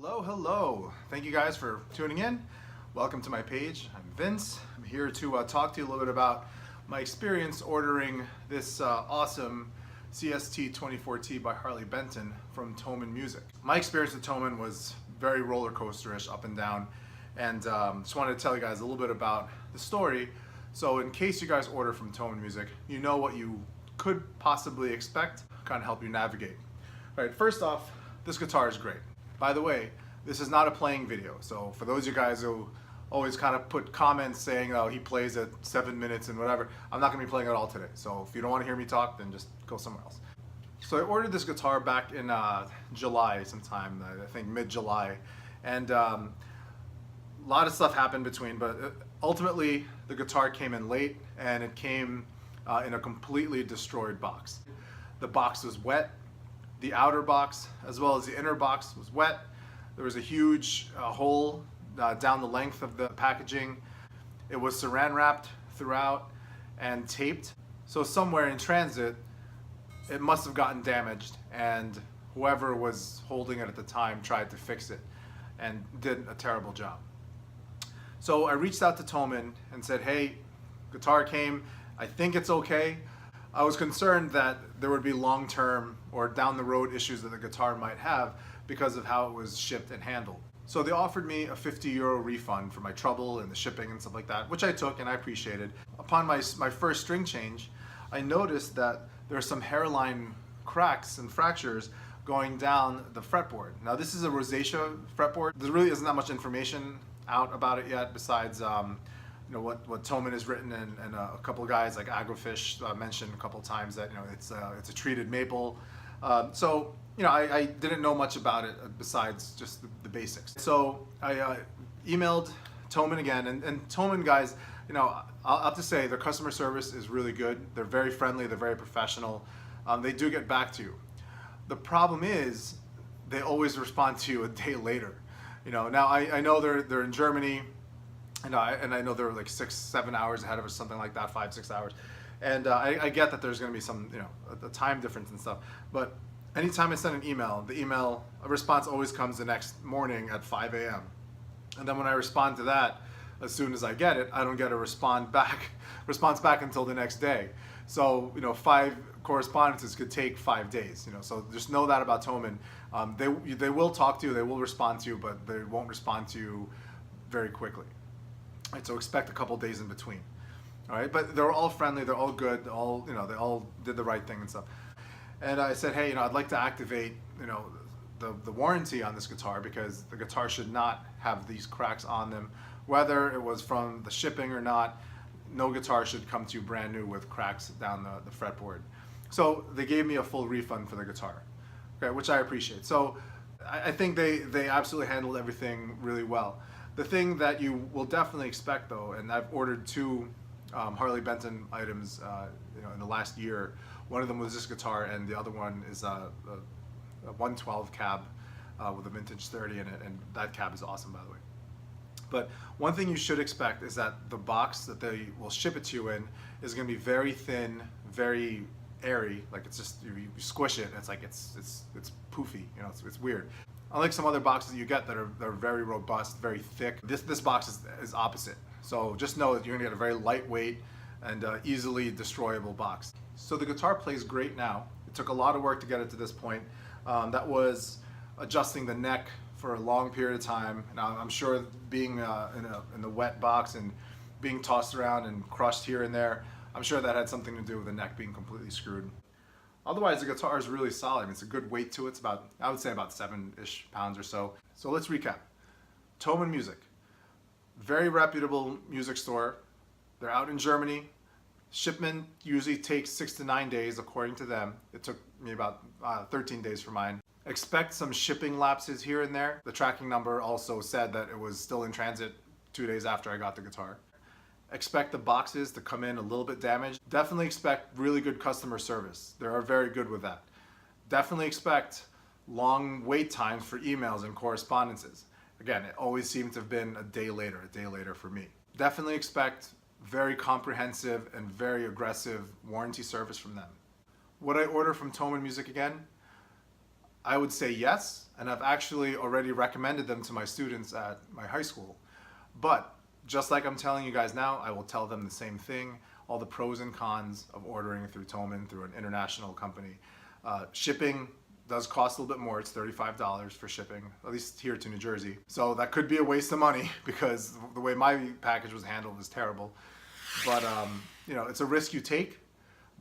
Hello, hello. Thank you guys for tuning in. Welcome to my page. I'm Vince. I'm here to talk to you a little bit about my experience ordering this awesome CST24T by Harley Benton from THOMANN Music. My experience with THOMANN was very roller coaster-ish, up and down, and just wanted to tell you guys a little bit about the story. So in case you guys order from THOMANN Music, you know what you could possibly expect, kind of help you navigate. All right, first off, this guitar is great. By the way, this is not a playing video, so for those of you guys who always kind of put comments saying, oh, he plays at 7 minutes and whatever, I'm not going to be playing at all today. So if you don't want to hear me talk, then just go somewhere else. So I ordered this guitar back in July sometime, I think mid-July, and a lot of stuff happened between, but ultimately the guitar came in late, and it came in a completely destroyed box. The box was wet. The outer box as well as the inner box was wet. There was a huge hole down the length of the packaging. It was saran wrapped throughout and taped. So somewhere in transit, it must have gotten damaged, and whoever was holding it at the time tried to fix it and did a terrible job. So I reached out to THOMANN and said, hey, guitar came, I think it's okay. I was concerned that there would be long-term or down-the-road issues that the guitar might have because of how it was shipped and handled. So they offered me a €50 refund for my trouble and the shipping and stuff like that, which I took and I appreciated. Upon my first string change, I noticed that there are some hairline cracks and fractures going down the fretboard. Now this is a rosacea fretboard. There really isn't that much information out about it yet besides you know what THOMANN has written, and a couple of guys like Agrofish mentioned a couple of times that it's a treated maple. So I didn't know much about it besides just the basics. So I emailed THOMANN again, and THOMANN guys, I'll have to say their customer service is really good. They're very friendly. They're very professional. They do get back to you. The problem is they always respond to you a day later. Now I know they're in Germany. And I know they're like 6-7 hours ahead of us, something like that, 5-6 hours. And I get that there's going to be some, a time difference and stuff. But anytime I send an email, a response always comes the next morning at 5 a.m. And then when I respond to that, as soon as I get it, I don't get a response back until the next day. So 5 correspondences could take 5 days. So just know that about THOMANN. They will talk to you, they will respond to you, but they won't respond to you very quickly. Right, so expect a couple days in between. All right, but they're all friendly, they're all good, they all did the right thing and stuff. And I said, hey, I'd like to activate, the warranty on this guitar, because the guitar should not have these cracks on them, whether it was from the shipping or not. No guitar should come to you brand new with cracks down the fretboard. So they gave me a full refund for the guitar, okay, which I appreciate. So I think they absolutely handled everything really well. The thing that you will definitely expect, though, and I've ordered 2 Harley Benton items, in the last year. One of them was this guitar, and the other one is a 112 cab with a vintage 30 in it, and that cab is awesome, by the way. But one thing you should expect is that the box that they will ship it to you in is going to be very thin, very airy. Like it's just you squish it, and it's like it's poofy. It's weird. Unlike some other boxes you get that are very robust, very thick, this box is opposite. So just know that you're gonna get a very lightweight and easily destroyable box. So the guitar plays great now. It took a lot of work to get it to this point. That was adjusting the neck for a long period of time. Now I'm sure being in the wet box and being tossed around and crushed here and there, I'm sure that had something to do with the neck being completely screwed. Otherwise, the guitar is really solid. I mean, it's a good weight to it. It's about, I would say about 7-ish pounds or so. So let's recap. THOMANN Music, very reputable music store. They're out in Germany. Shipment usually takes 6 to 9 days, according to them. It took me about 13 days for mine. Expect some shipping lapses here and there. The tracking number also said that it was still in transit 2 days after I got the guitar. Expect the boxes to come in a little bit damaged. Definitely expect really good customer service. They are very good with that. Definitely expect long wait times for emails and correspondences. Again, it always seemed to have been a day later for me. Definitely expect very comprehensive and very aggressive warranty service from them. Would I order from THOMANN Music again? I would say yes. and I've actually already recommended them to my students at my high school. But just like I'm telling you guys now, I will tell them the same thing, all the pros and cons of ordering through THOMANN, through an international company. Shipping does cost a little bit more. It's $35 for shipping, at least here to New Jersey. So that could be a waste of money because the way my package was handled was terrible. But you know, it's a risk you take.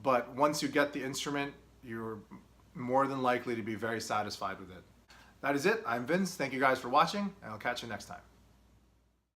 But once you get the instrument, you're more than likely to be very satisfied with it. That is it. I'm Vince. Thank you guys for watching, and I'll catch you next time.